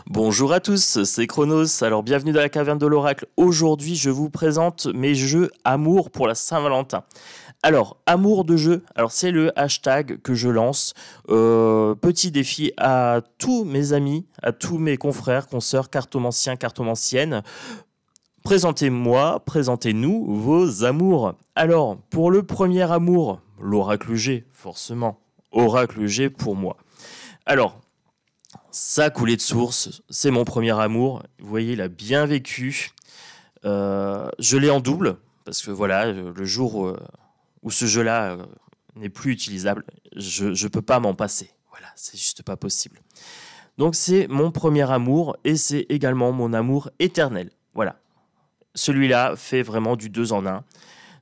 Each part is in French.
Bonjour à tous, c'est Chronos. Alors bienvenue dans la caverne de l'oracle. Aujourd'hui, je vous présente mes jeux amour pour la Saint-Valentin. Alors, amour de jeu, alors c'est le hashtag que je lance. Petit défi à tous mes amis, à tous mes confrères, consoeurs, cartomanciens, cartomanciennes. Présentez-moi, présentez-nous vos amours. Alors, pour le premier amour, l'oracle G, forcément. Oracle G pour moi. Alors, ça coulé de source, c'est mon premier amour. Vous voyez, il a bien vécu. Je l'ai en double, parce que voilà, le jour où ce jeu-là n'est plus utilisable, je ne peux pas m'en passer. Voilà, c'est juste pas possible. Donc c'est mon premier amour, et c'est également mon amour éternel. Voilà. Celui-là fait vraiment du 2 en 1.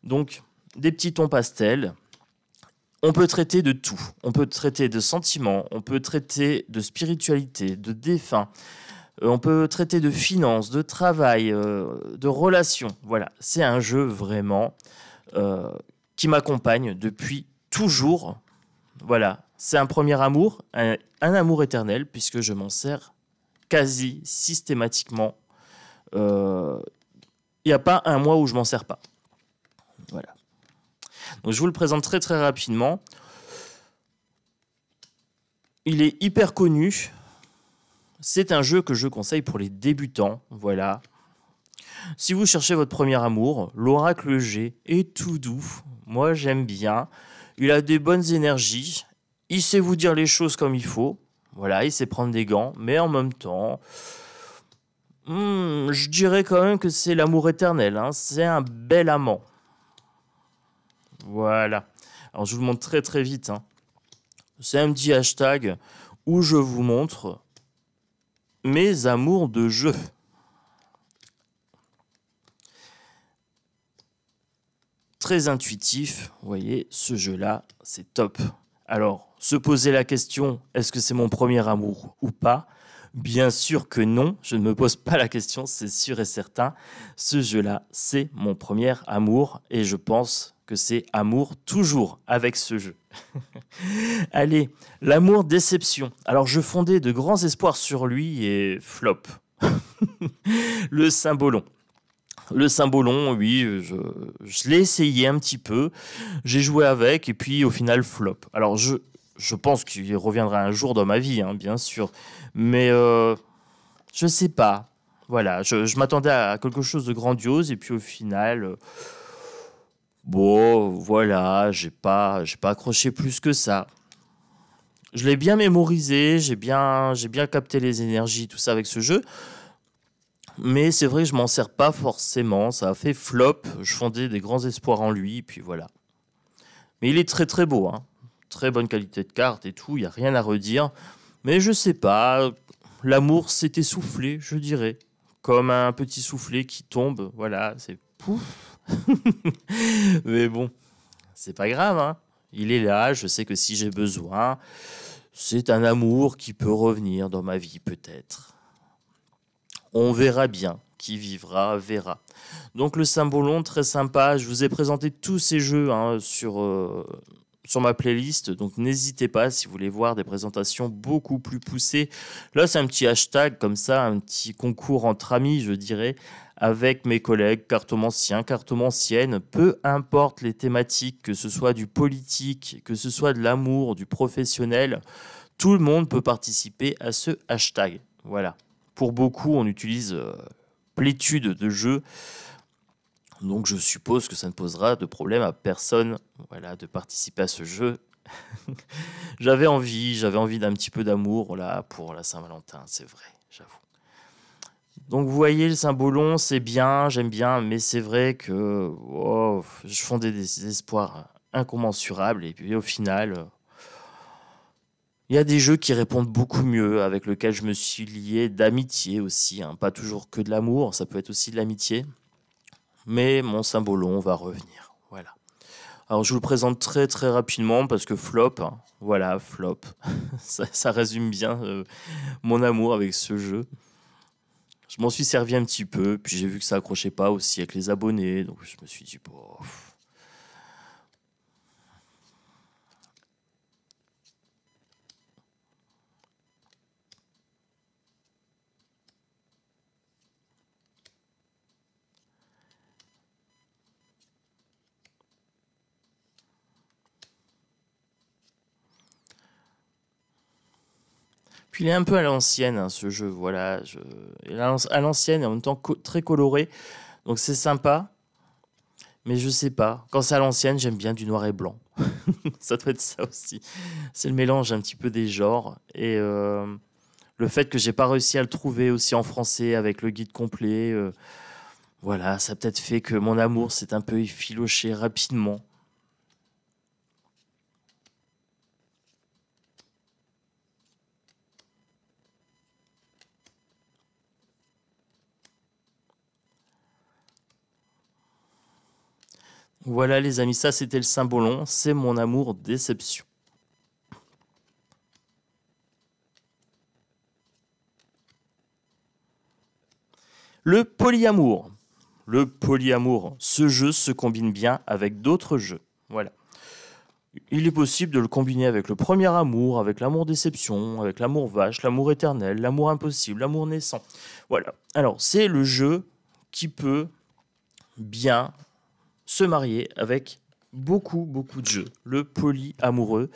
Donc, des petits tons pastels. On peut traiter de tout. On peut traiter de sentiments, on peut traiter de spiritualité, de défunts, on peut traiter de finances, de travail, de relations. Voilà, c'est un jeu vraiment qui m'accompagne depuis toujours. Voilà, c'est un premier amour, un amour éternel, puisque je m'en sers quasi systématiquement. Il n'y a pas un mois où je m'en sers pas. Voilà. Donc je vous le présente très très rapidement. Il est hyper connu. C'est un jeu que je conseille pour les débutants. Voilà. Si vous cherchez votre premier amour, l'oracle G est tout doux. Moi j'aime bien. Il a des bonnes énergies. Il sait vous dire les choses comme il faut. Voilà, il sait prendre des gants. Mais en même temps, je dirais quand même que c'est l'amour éternel. Hein. C'est un bel amant. Voilà. Alors je vous le montre très très vite. Hein. C'est un petit hashtag où je vous montre mes amours de jeu. Très intuitif, vous voyez, ce jeu-là, c'est top. Alors, se poser la question, est-ce que c'est mon premier amour ou pas? Bien sûr que non, je ne me pose pas la question, c'est sûr et certain. Ce jeu-là, c'est mon premier amour et je pense que c'est amour toujours avec ce jeu. Allez, l'amour déception. Alors, je fondais de grands espoirs sur lui et flop. Le Symbolon. Le Symbolon, oui, je l'ai essayé un petit peu. J'ai joué avec et puis au final, flop. Alors, je pense qu'il reviendra un jour dans ma vie, hein, bien sûr. Mais je sais pas. Voilà, je m'attendais à quelque chose de grandiose et puis au final, bon, voilà, j'ai pas accroché plus que ça. Je l'ai bien mémorisé, j'ai bien capté les énergies, tout ça avec ce jeu. Mais c'est vrai que je m'en sers pas forcément. Ça a fait flop. Je fondais des grands espoirs en lui. Puis voilà. Mais il est très très beau. Hein. Très bonne qualité de carte et tout. Il n'y a rien à redire. Mais je sais pas. L'amour s'est essoufflé, je dirais. Comme un petit soufflet qui tombe. Voilà. C'est pouf. Mais bon. C'est pas grave. Hein. Il est là. Je sais que si j'ai besoin, c'est un amour qui peut revenir dans ma vie peut-être. On verra bien. Qui vivra, verra. Donc le Symbolon, très sympa. Je vous ai présenté tous ces jeux hein, sur ma playlist. Donc n'hésitez pas si vous voulez voir des présentations beaucoup plus poussées. Là, c'est un petit hashtag comme ça, un petit concours entre amis, je dirais, avec mes collègues cartomanciens, cartomanciennes. Peu importe les thématiques, que ce soit du politique, que ce soit de l'amour, du professionnel, tout le monde peut participer à ce hashtag. Voilà. Pour beaucoup, on utilise plétude de jeux. Donc je suppose que ça ne posera de problème à personne voilà, de participer à ce jeu. J'avais envie d'un petit peu d'amour là, pour la Saint-Valentin, c'est vrai, j'avoue. Donc vous voyez, le Symbolon, c'est bien, j'aime bien, mais c'est vrai que je fondais des espoirs incommensurables et puis au final, il y a des jeux qui répondent beaucoup mieux, avec lesquels je me suis lié d'amitié aussi. Hein. Pas toujours que de l'amour, ça peut être aussi de l'amitié. Mais mon Symbolon va revenir. Voilà. Alors je vous le présente très très rapidement parce que flop, hein. Voilà, flop. Ça résume bien mon amour avec ce jeu. Je m'en suis servi un petit peu, puis j'ai vu que ça accrochait pas aussi avec les abonnés, donc je me suis dit, bon... Puis il est un peu à l'ancienne, hein, ce jeu. Voilà, il est à l'ancienne et en même temps très coloré. Donc c'est sympa. Mais je sais pas. Quand c'est à l'ancienne, j'aime bien du noir et blanc. Ça doit être ça aussi. C'est le mélange un petit peu des genres. Et le fait que j'ai pas réussi à le trouver aussi en français avec le guide complet, voilà, ça a peut-être fait que mon amour s'est un peu effiloché rapidement. Voilà les amis, ça c'était le symbolon, c'est mon amour déception. Le polyamour. Le polyamour, ce jeu se combine bien avec d'autres jeux. Voilà. Il est possible de le combiner avec le premier amour, avec l'amour déception, avec l'amour vache, l'amour éternel, l'amour impossible, l'amour naissant. Voilà. Alors, c'est le jeu qui peut bien se marier avec beaucoup de jeux. Le polyamoureux.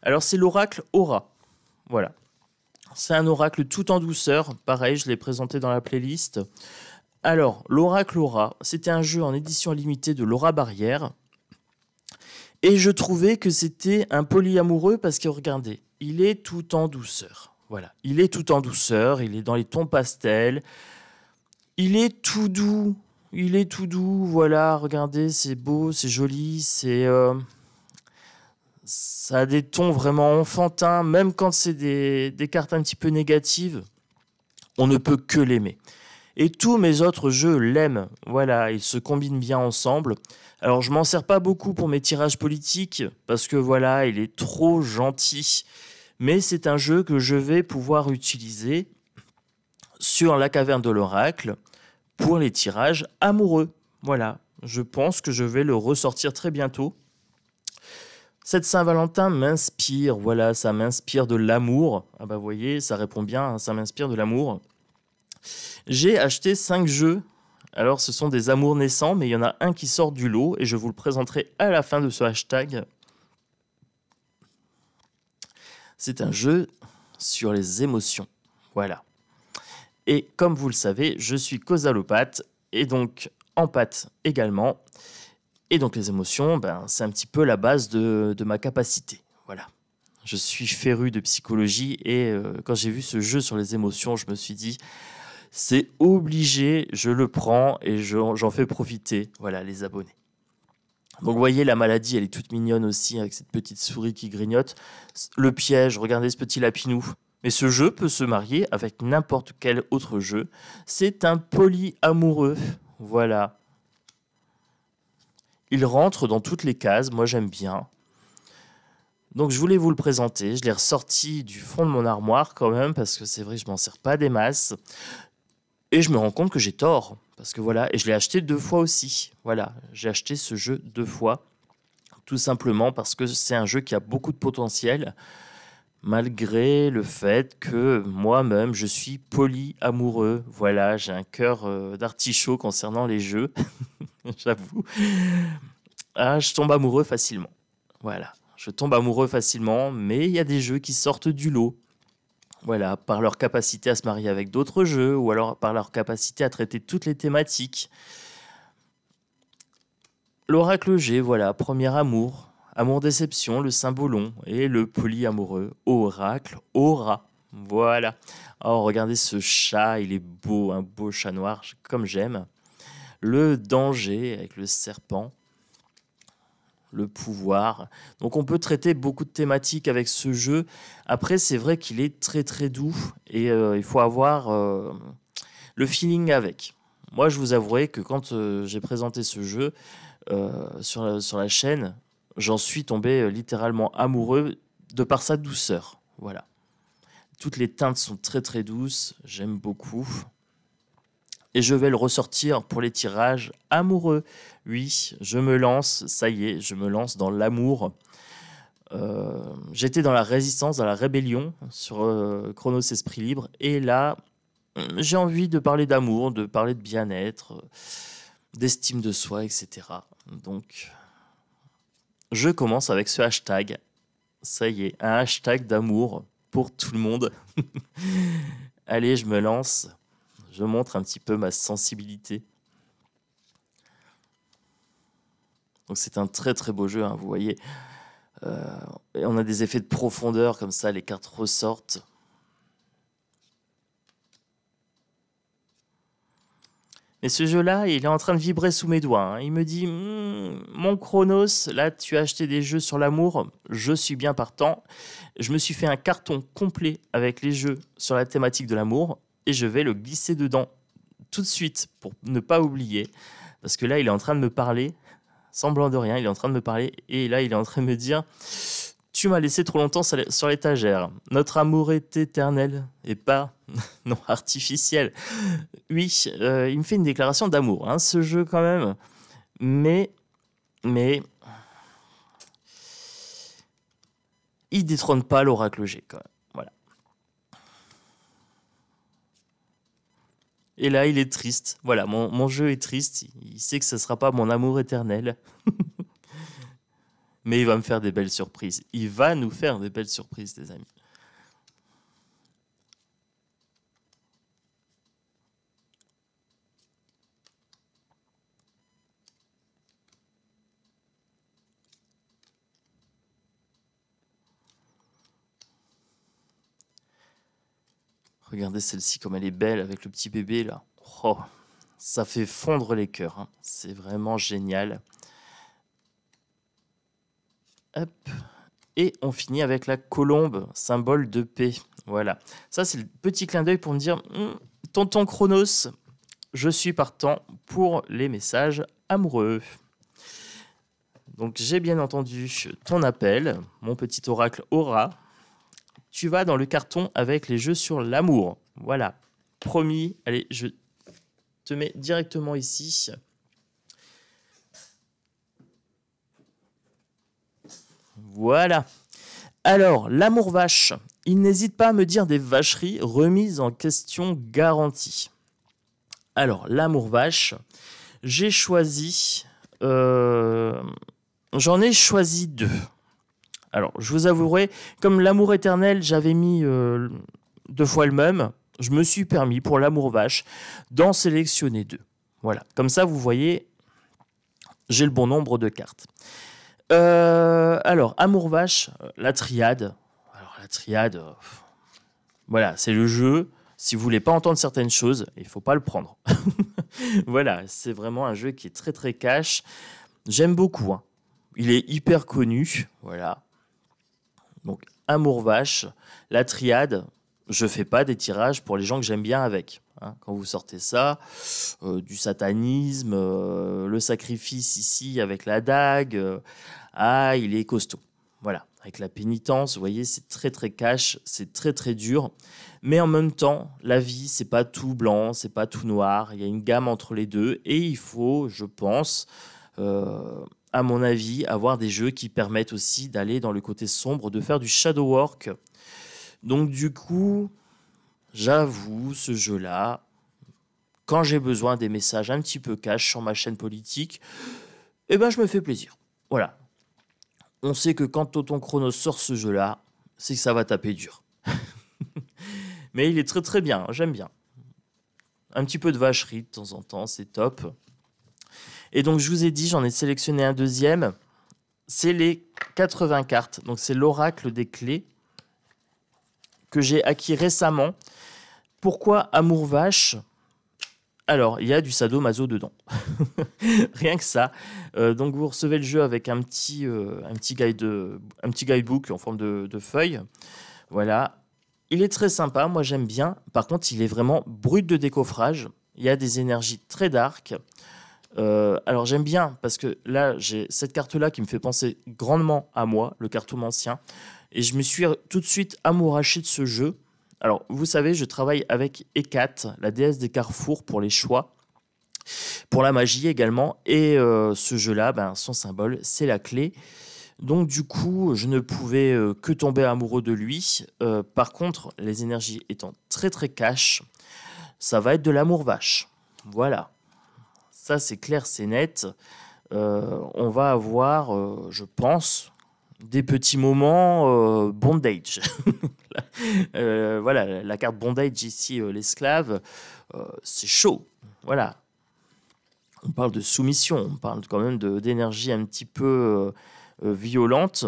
Alors, c'est l'oracle Aura. Voilà. C'est un oracle tout en douceur. Pareil, je l'ai présenté dans la playlist. Alors, l'oracle Aura, c'était un jeu en édition limitée de Laura Barrière. Et je trouvais que c'était un polyamoureux parce que, regardez, il est tout en douceur. Voilà, il est tout en douceur, il est dans les tons pastels. Il est tout doux. Il est tout doux, voilà, regardez, c'est beau, c'est joli, ça a des tons vraiment enfantins, même quand c'est des cartes un petit peu négatives, on ne peut que l'aimer. Et tous mes autres jeux l'aiment, voilà, ils se combinent bien ensemble. Alors je m'en sers pas beaucoup pour mes tirages politiques, parce que voilà, il est trop gentil, mais c'est un jeu que je vais pouvoir utiliser sur la caverne de l'oracle, pour les tirages amoureux. Voilà, je pense que je vais le ressortir très bientôt. Cette Saint-Valentin m'inspire, voilà, ça m'inspire de l'amour. Ah bah vous voyez, ça répond bien, hein, ça m'inspire de l'amour. J'ai acheté 5 jeux. Alors ce sont des amours naissants, mais il y en a un qui sort du lot et je vous le présenterai à la fin de ce hashtag. C'est un jeu sur les émotions. Voilà. Et comme vous le savez, je suis causalopathe et donc empathe également. Et donc les émotions, c'est un petit peu la base de ma capacité. Voilà. Je suis féru de psychologie et quand j'ai vu ce jeu sur les émotions, je me suis dit, c'est obligé, je le prends et j'en fais profiter, voilà, les abonnés. Donc vous voyez, la maladie, elle est toute mignonne aussi, avec cette petite souris qui grignote. Le piège, regardez ce petit lapinou. Mais ce jeu peut se marier avec n'importe quel autre jeu. C'est un polyamoureux. Voilà. Il rentre dans toutes les cases. Moi, j'aime bien. Donc, je voulais vous le présenter. Je l'ai ressorti du fond de mon armoire quand même, parce que c'est vrai que je m'en sers pas des masses. Et je me rends compte que j'ai tort. Parce que voilà. Et je l'ai acheté 2 fois aussi. Voilà. J'ai acheté ce jeu 2 fois. Tout simplement parce que c'est un jeu qui a beaucoup de potentiel. Malgré le fait que moi-même, je suis polyamoureux. Voilà, j'ai un cœur d'artichaut concernant les jeux, j'avoue. Ah, je tombe amoureux facilement. Voilà, je tombe amoureux facilement, mais il y a des jeux qui sortent du lot. Voilà, par leur capacité à se marier avec d'autres jeux, ou alors par leur capacité à traiter toutes les thématiques. L'oracle G, voilà, premier amour. Amour-déception, le symbolon et le polyamoureux. Oracle, aura. Voilà. Oh, regardez ce chat, il est beau, un beau chat noir, comme j'aime. Le danger avec le serpent. Le pouvoir. Donc on peut traiter beaucoup de thématiques avec ce jeu. Après, c'est vrai qu'il est très doux et il faut avoir le feeling avec. Moi, je vous avouerai que quand j'ai présenté ce jeu sur la chaîne, j'en suis tombé littéralement amoureux de par sa douceur. Voilà. Toutes les teintes sont très douces, j'aime beaucoup. Et je vais le ressortir pour les tirages amoureux. Oui, je me lance, ça y est, je me lance dans l'amour. J'étais dans la résistance, dans la rébellion sur Chronos Esprit Libre. Et là, j'ai envie de parler d'amour, de parler de bien-être, d'estime de soi, etc. Donc, je commence avec ce hashtag. Ça y est, un hashtag d'amour pour tout le monde. Allez, je me lance. Je montre un petit peu ma sensibilité. Donc c'est un très très beau jeu, hein, vous voyez. Et on a des effets de profondeur comme ça, les cartes ressortent. Mais ce jeu-là, il est en train de vibrer sous mes doigts, hein. Il me dit, mon Chronos, là tu as acheté des jeux sur l'amour, je suis bien partant. Je me suis fait un carton complet avec les jeux sur la thématique de l'amour et je vais le glisser dedans tout de suite pour ne pas oublier. Parce que là, il est en train de me parler, semblant de rien, il est en train de me parler et là, il est en train de me dire... Tu m'as laissé trop longtemps sur l'étagère. Notre amour est éternel et pas non artificiel. Oui, il me fait une déclaration d'amour, hein, ce jeu quand même. Mais il détrône pas l'oracle G quand même. Voilà. Et là, il est triste. Voilà, mon jeu est triste. Il sait que ce ne sera pas mon amour éternel. Mais il va me faire des belles surprises. Il va nous faire des belles surprises, les amis. Regardez celle-ci comme elle est belle avec le petit bébé là. Oh, ça fait fondre les cœurs, hein. C'est vraiment génial. Hop. Et on finit avec la colombe, symbole de paix. Voilà. Ça, c'est le petit clin d'œil pour me dire, tonton Chronos, je suis partant pour les messages amoureux. Donc, j'ai bien entendu ton appel, mon petit oracle aura. Tu vas dans le carton avec les jeux sur l'amour. Voilà. Promis. Allez, je te mets directement ici. Voilà. Alors, l'amour vache. Il n'hésite pas à me dire des vacheries remises en question garantie. Alors, l'amour vache, j'ai choisi... J'en ai choisi 2. Alors, je vous avouerai, comme l'amour éternel, j'avais mis 2 fois le même, je me suis permis, pour l'amour vache, d'en sélectionner 2. Voilà. Comme ça, vous voyez, j'ai le bon nombre de cartes. Alors, amour vache, la triade. Alors, la triade, voilà, c'est le jeu. Si vous voulez pas entendre certaines choses, il faut pas le prendre. Voilà, c'est vraiment un jeu qui est très très cash. J'aime beaucoup, hein. Il est hyper connu, voilà. Donc, amour vache, la triade. Je fais pas des tirages pour les gens que j'aime bien avec. Hein. Quand vous sortez ça, du satanisme, le sacrifice ici avec la dague, il est costaud. Voilà, avec la pénitence, vous voyez, c'est très très cash, c'est très très dur. Mais en même temps, la vie, c'est pas tout blanc, c'est pas tout noir. Il y a une gamme entre les deux et il faut, je pense, à mon avis, avoir des jeux qui permettent aussi d'aller dans le côté sombre, de faire du shadow work. Donc du coup, j'avoue, ce jeu-là, quand j'ai besoin des messages un petit peu cash sur ma chaîne politique, eh ben je me fais plaisir. Voilà. On sait que quand Tonton Chronos sort ce jeu-là, c'est que ça va taper dur. Mais il est très très bien, j'aime bien. Un petit peu de vacherie de temps en temps, c'est top. Et donc je vous ai dit, j'en ai sélectionné un deuxième. C'est les 80 cartes. Donc c'est l'oracle des clés que j'ai acquis récemment. Pourquoi amour vache ? Alors, il y a du sadomaso dedans. Rien que ça. Donc, vous recevez le jeu avec un petit guidebook en forme de feuille. Voilà. Il est très sympa. Moi, j'aime bien. Par contre, il est vraiment brut de décoffrage. Il y a des énergies très dark. Alors, j'aime bien parce que là, j'ai cette carte-là qui me fait penser grandement à moi, le cartomancien. Et je me suis tout de suite amouraché de ce jeu. Alors, vous savez, je travaille avec Hécate, la déesse des carrefours, pour les choix, pour la magie également. Et ce jeu-là, son symbole, c'est la clé. Donc, du coup, je ne pouvais que tomber amoureux de lui. Par contre, les énergies étant très, très cash, ça va être de l'amour vache. Voilà. Ça, c'est clair, c'est net. On va avoir, je pense, des petits moments bondage. Voilà, la carte bondage ici, l'esclave, c'est chaud. Voilà. On parle de soumission, on parle quand même d'énergie un petit peu violente,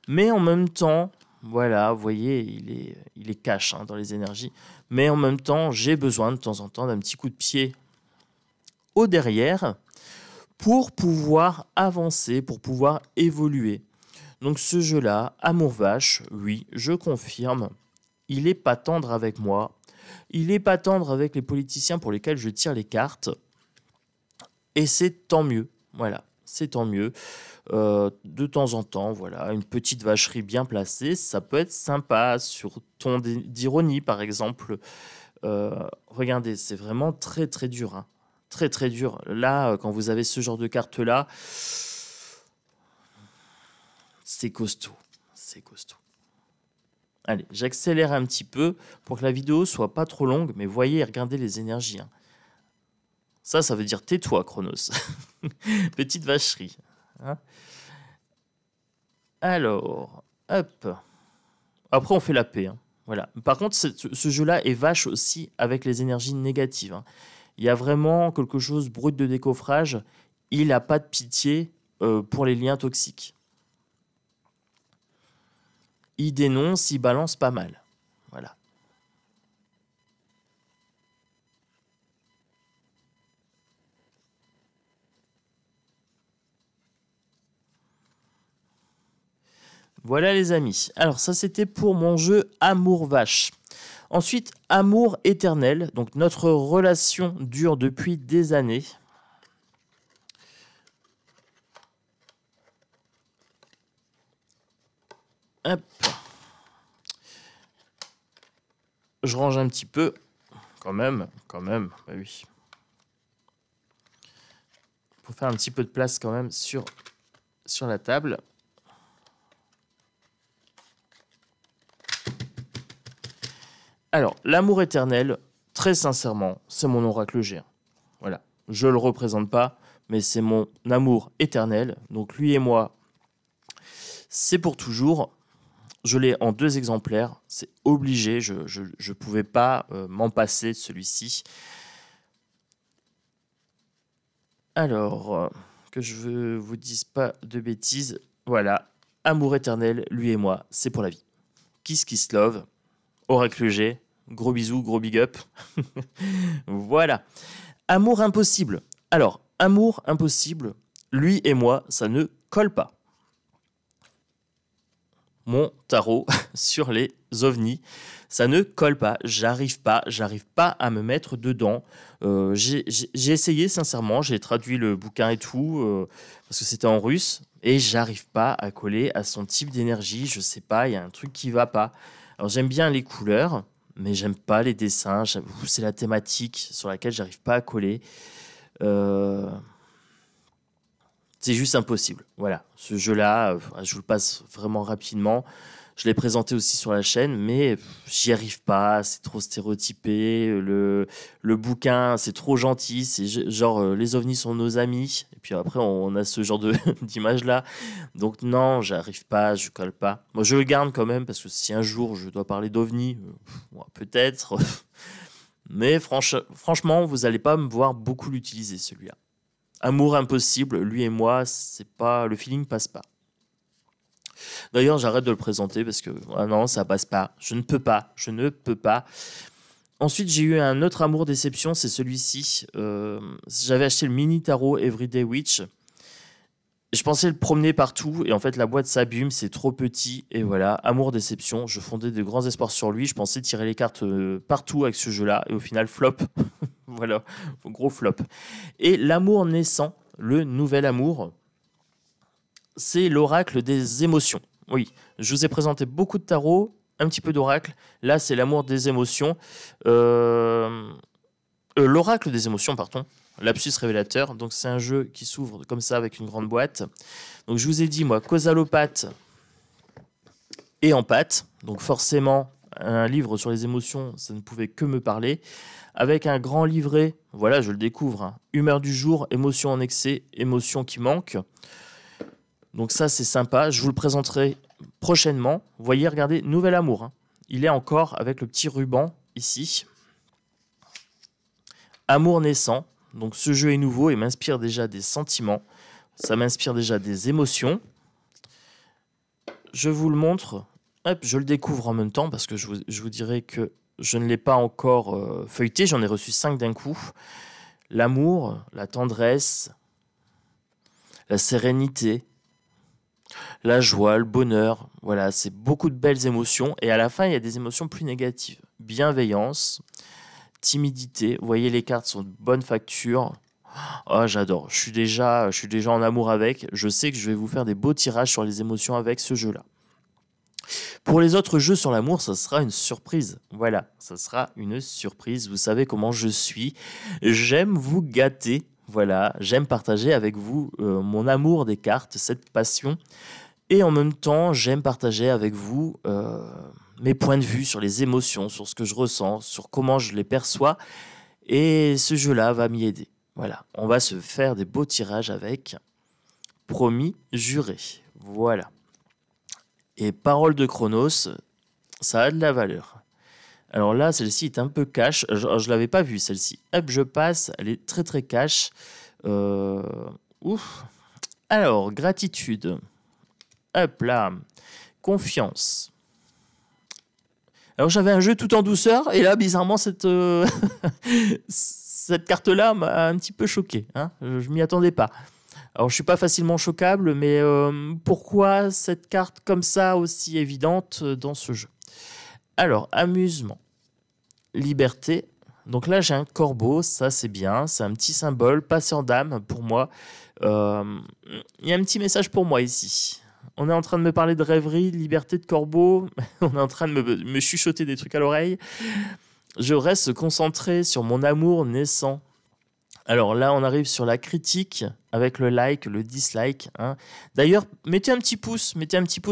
mais en même temps, voilà, vous voyez, il est cash hein, dans les énergies, mais en même temps, j'ai besoin de temps en temps d'un petit coup de pied au derrière pour pouvoir avancer, pour pouvoir évoluer. Donc ce jeu-là, Amour Vache, oui, je confirme, il n'est pas tendre avec moi, il n'est pas tendre avec les politiciens pour lesquels je tire les cartes, et c'est tant mieux, voilà, c'est tant mieux. De temps en temps, voilà, une petite vacherie bien placée, ça peut être sympa, sur ton d'ironie par exemple. Regardez, c'est vraiment très très dur, hein. Très très dur. Là, quand vous avez ce genre de carte-là, c'est costaud, c'est costaud. Allez, j'accélère un petit peu pour que la vidéo soit pas trop longue, mais voyez, regardez les énergies. Hein. Ça veut dire tais-toi, Chronos. Petite vacherie. Hein. Alors, hop. Après, on fait la paix. Hein. Voilà. Par contre, ce jeu-là est vache aussi avec les énergies négatives. Hein. Il y a vraiment quelque chose brut de décoffrage. Il n'a pas de pitié pour les liens toxiques. Il dénonce, il balance pas mal. Voilà. Voilà les amis. Alors ça c'était pour mon jeu Amour Vache. Ensuite, Amour Éternel. Donc notre relation dure depuis des années. Hop. Je range un petit peu. Quand même. Bah oui. Pour faire un petit peu de place quand même sur la table. Alors, l'amour éternel, très sincèrement, c'est mon oracle géant. Voilà, je ne le représente pas, mais c'est mon amour éternel. Donc lui et moi, c'est pour toujours. Je l'ai en 2 exemplaires, c'est obligé, je ne pouvais pas m'en passer de celui-ci. Alors, que je ne vous dise pas de bêtises, voilà, amour éternel, lui et moi, c'est pour la vie. Kiss love, oracle G, gros bisous, gros big up. Voilà. Amour impossible. Alors, amour impossible, lui et moi, ça ne colle pas. Mon tarot sur les ovnis, ça ne colle pas. J'arrive pas à me mettre dedans. J'ai essayé sincèrement, j'ai traduit le bouquin et tout parce que c'était en russe et j'arrive pas à coller à son type d'énergie. Je sais pas, il y a un truc qui va pas. Alors j'aime bien les couleurs, mais j'aime pas les dessins. C'est la thématique sur laquelle j'arrive pas à coller. C'est juste impossible. Voilà, ce jeu-là, je vous le passe vraiment rapidement. Je l'ai présenté aussi sur la chaîne, mais j'y arrive pas. C'est trop stéréotypé. Le bouquin, c'est trop gentil. C'est genre les ovnis sont nos amis. Et puis après, on a ce genre d'image-là. Donc non, j'arrive pas, je colle pas. Moi, je le garde quand même parce que si un jour je dois parler d'ovnis, peut-être. Mais franchement, vous n'allez pas me voir beaucoup l'utiliser celui-là. Amour impossible, lui et moi, c'est pas, le feeling passe pas. D'ailleurs, j'arrête de le présenter parce que non, ça passe pas. Je ne peux pas. Ensuite, j'ai eu un autre amour déception, c'est celui-ci. J'avais acheté le mini tarot Everyday Witch. Je pensais le promener partout et en fait la boîte s'abîme, c'est trop petit et voilà, amour déception. Je fondais de grands espoirs sur lui. Je pensais tirer les cartes partout avec ce jeu-là et au final flop. Voilà, gros flop. Et l'amour naissant, le nouvel amour, c'est l'oracle des émotions. Oui, je vous ai présenté beaucoup de tarot, un petit peu d'oracle. Là, c'est l'amour des émotions. L'oracle des émotions, pardon. Lapsus révélateur. Donc, c'est un jeu qui s'ouvre comme ça avec une grande boîte. Donc, je vous ai dit, moi, causalopathe et empathe. Donc, forcément, un livre sur les émotions, ça ne pouvait que me parler. Avec un grand livret, voilà, je le découvre. Hein. Humeur du jour, émotion en excès, émotion qui manque. Donc ça, c'est sympa. Je vous le présenterai prochainement. Vous voyez, regardez, nouvel amour. Hein. Il est encore avec le petit ruban ici. Amour naissant. Donc ce jeu est nouveau et m'inspire déjà des sentiments. Ça m'inspire déjà des émotions. Je vous le montre. Hop, je le découvre en même temps parce que je vous dirai que je ne l'ai pas encore feuilleté. J'en ai reçu 5 d'un coup. L'amour, la tendresse, la sérénité, la joie, le bonheur. Voilà, c'est beaucoup de belles émotions. Et à la fin, il y a des émotions plus négatives. Bienveillance, timidité. Vous voyez, les cartes sont de bonne facture. Oh, j'adore. Je suis déjà en amour avec. Je sais que je vais vous faire des beaux tirages sur les émotions avec ce jeu-là. Pour les autres jeux sur l'amour, ça sera une surprise. Voilà, ça sera une surprise. Vous savez comment je suis. J'aime vous gâter. Voilà, j'aime partager avec vous mon amour des cartes, cette passion. Et en même temps, j'aime partager avec vous mes points de vue sur les émotions, sur ce que je ressens, sur comment je les perçois. Et ce jeu-là va m'y aider. Voilà, on va se faire des beaux tirages avec. Promis, juré. Voilà. Et parole de Chronos, ça a de la valeur. Alors là, celle-ci est un peu cash. Je ne l'avais pas vue, celle-ci. Hop, je passe. Elle est très, très cash. Ouf. Alors, gratitude. Hop là. Confiance. Alors, j'avais un jeu tout en douceur. Et là, bizarrement, cette carte-là m'a un petit peu choqué. Hein, je ne m'y attendais pas. Alors, je ne suis pas facilement choquable, mais pourquoi cette carte comme ça, aussi évidente dans ce jeu? Alors, amusement, liberté. Donc là, j'ai un corbeau, ça c'est bien, c'est un petit symbole, passeur d'âme pour moi. Il y a un petit message pour moi ici. On est en train de me parler de rêverie, de liberté, de corbeau. On est en train de me chuchoter des trucs à l'oreille. Je reste concentré sur mon amour naissant. Alors là, on arrive sur la critique avec le like, le dislike. Hein. D'ailleurs, mettez un petit pouce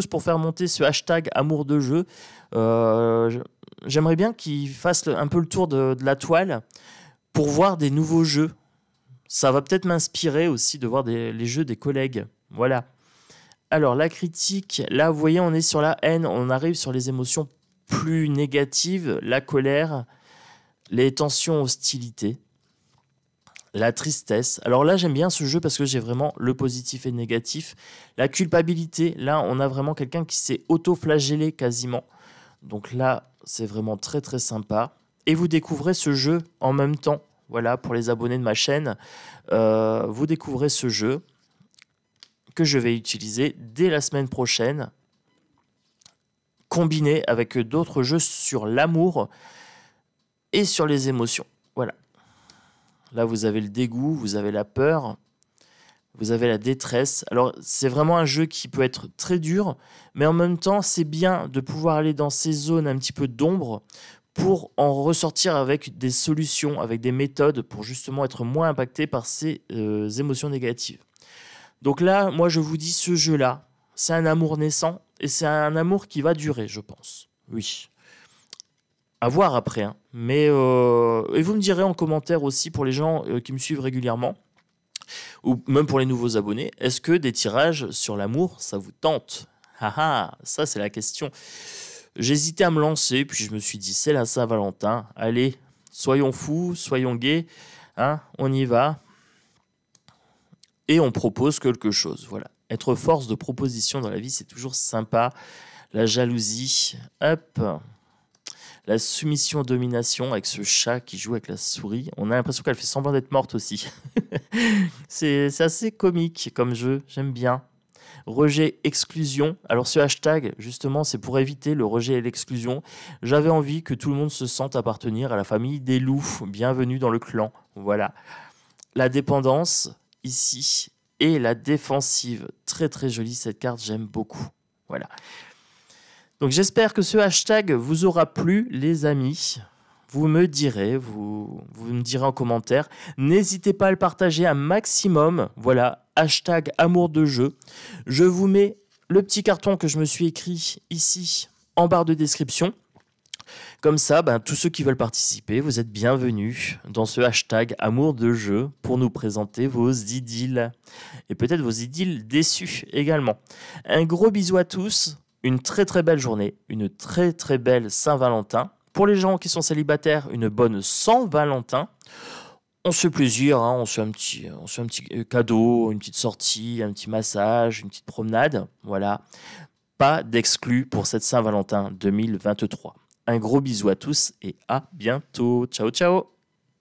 pour faire monter ce hashtag amour de jeu. J'aimerais bien qu'il fasse un peu le tour de la toile pour voir des nouveaux jeux. Ça va peut-être m'inspirer aussi de voir les jeux des collègues. Voilà. Alors la critique, là vous voyez, on est sur la haine, on arrive sur les émotions plus négatives, la colère, les tensions, hostilités. La tristesse. Alors là, j'aime bien ce jeu parce que j'ai vraiment le positif et le négatif. La culpabilité, là, on a vraiment quelqu'un qui s'est auto-flagellé quasiment. Donc là, c'est vraiment très très sympa. Et vous découvrez ce jeu en même temps. Voilà, pour les abonnés de ma chaîne, vous découvrez ce jeu que je vais utiliser dès la semaine prochaine, combiné avec d'autres jeux sur l'amour et sur les émotions. Voilà. Là, vous avez le dégoût, vous avez la peur, vous avez la détresse. Alors, c'est vraiment un jeu qui peut être très dur, mais en même temps, c'est bien de pouvoir aller dans ces zones un petit peu d'ombre pour en ressortir avec des solutions, avec des méthodes pour justement être moins impacté par ces émotions négatives. Donc là, moi, je vous dis, ce jeu-là, c'est un amour naissant et c'est un amour qui va durer, je pense. Oui. À voir après, hein. Mais et vous me direz en commentaire aussi pour les gens qui me suivent régulièrement ou même pour les nouveaux abonnés, est-ce que des tirages sur l'amour, ça vous tente? Ça c'est la question. J'hésitais à me lancer, puis je me suis dit c'est la Saint-Valentin, allez, soyons fous, soyons gays, hein, on y va et on propose quelque chose. Voilà, être force de proposition dans la vie, c'est toujours sympa. La jalousie, hop. La soumission-domination avec ce chat qui joue avec la souris. On a l'impression qu'elle fait semblant d'être morte aussi. C'est assez comique comme jeu, j'aime bien. Rejet-exclusion. Alors ce hashtag, justement, c'est pour éviter le rejet et l'exclusion. J'avais envie que tout le monde se sente appartenir à la famille des loups. Bienvenue dans le clan. Voilà. La dépendance, ici. Et la défensive. Très très jolie cette carte, j'aime beaucoup. Voilà. Donc j'espère que ce hashtag vous aura plu, les amis. Vous me direz, vous me direz en commentaire. N'hésitez pas à le partager un maximum. Voilà, hashtag amour de jeu. Je vous mets le petit carton que je me suis écrit ici en barre de description. Comme ça, tous ceux qui veulent participer, vous êtes bienvenus dans ce hashtag Amour de jeu pour nous présenter vos idylles. Et peut-être vos idylles déçues également. Un gros bisou à tous, une très très belle journée, une très très belle Saint-Valentin. Pour les gens qui sont célibataires, une bonne Saint-Valentin. On se fait plaisir, hein, on se fait un petit cadeau, une petite sortie, un petit massage, une petite promenade. Voilà. Pas d'exclus pour cette Saint-Valentin 2023. Un gros bisou à tous et à bientôt. Ciao, ciao.